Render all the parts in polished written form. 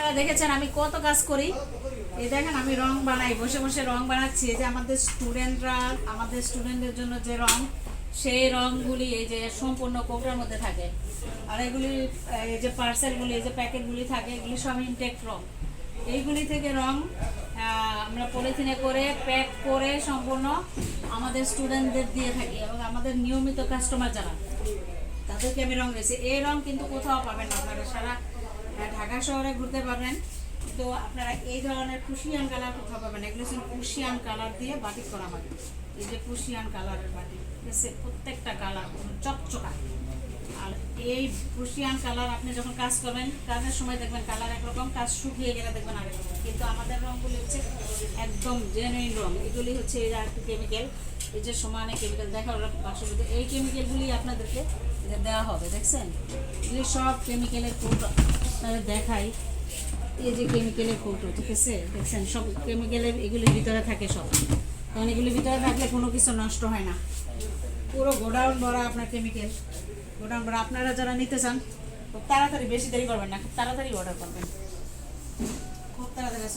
আপনারা দেখেছেন আমি কত কাজ করি। এই দেখেন আমি রং বানাই, বসে বসে রং বানাচ্ছি। এই যে আমাদের স্টুডেন্টদের জন্য যে রং, সেই রংগুলি এই যে সম্পূর্ণ কৌটার মধ্যে থাকে। আর এগুলি এই যে পার্সেলগুলি, এই যে প্যাকেটগুলি থাকে, এগুলি সব ইনটেক রং। এইগুলি থেকে রং আমরা পলিথিনে করে প্যাক করে সম্পূর্ণ আমাদের স্টুডেন্টদের দিয়ে থাকি, এবং আমাদের নিয়মিত কাস্টমার যারা, তাদেরকে আমি রং দিয়েছি। এই রং কিন্তু কোথাও পাবেন না, আপনারা সারা ঢাকা শহরে ঘুরতে পারবেন, তো আপনারা এই ধরনের কুশিয়ান কালার কোথাও পাবেন। এগুলো হচ্ছে কুশিয়ান কালার দিয়ে বাটিক করা হয়। এই যে কুশিয়ান কালারের বাটিক, প্রত্যেকটা কালার চকচকা। আর এই কুশিয়ান কালার আপনি যখন কাজ করবেন, কাজের সময় দেখবেন কালার একরকম, কাজ শুকিয়ে গেলে দেখবেন আরেকরকম। কিন্তু আমাদের রঙগুলি হচ্ছে একদম জেনুইন রং। এগুলি হচ্ছে এই একটু কেমিক্যাল, এই যে সমানে কেমিক্যাল দেখা ওরা বাসুবিধে, এই কেমিক্যালগুলি আপনাদেরকে দেওয়া হবে। দেখছেন এগুলি সব কেমিক্যালের কৌটো আপনাদের দেখাই। এই যে কেমিক্যালের কৌটো, ঠিক আছে, দেখছেন সব কেমিক্যালের এগুলির ভিতরে থাকে সব, কারণ এগুলির ভিতরে থাকলে কোনো কিছু নষ্ট হয় না। পুরো গোডাউন ভরা আপনার কেমিক্যাল, গোডাউন ভরা। আপনারা যারা নিতে চান খুব তাড়াতাড়ি, বেশি দেরি করবেন না, খুব তাড়াতাড়ি অর্ডার করবেন, খুব তাড়াতাড়ি।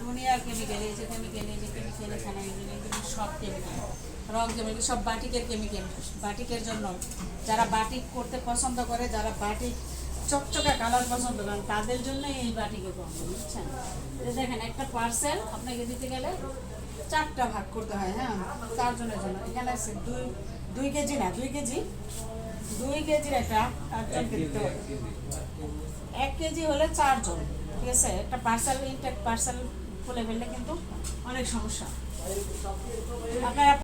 দুনিয়ার কেমিক্যাল, এই যে কেমিক্যাল, এই যে কেমিক্যাল, এখানে এগুলি সব কেমিক্যাল, রং কেমিক্যাল, সব বাটিকের কেমিক্যাল। বাটিকের জন্য যারা বাটিক করতে পছন্দ করে, যারা বাটিক চকচকা কালার পছন্দ করেন, তাদের জন্য এই বাটিকের রং, বুঝছেন। দেখেন একটা পার্সেল আপনাকে দিতে গেলে 4টা ভাগ করতে হয়, হ্যাঁ, 4 জনের জন্য। এখানে আছে 2 কেজি না, 2 কেজির একটা 8 জনকে দিতে হবে। 1 কেজি হলে 4 জন, ঠিক আছে। একটা পার্সেল, ইনটেক পার্সেল খুলে ফেললে কিন্তু অনেক সমস্যা। আপনারা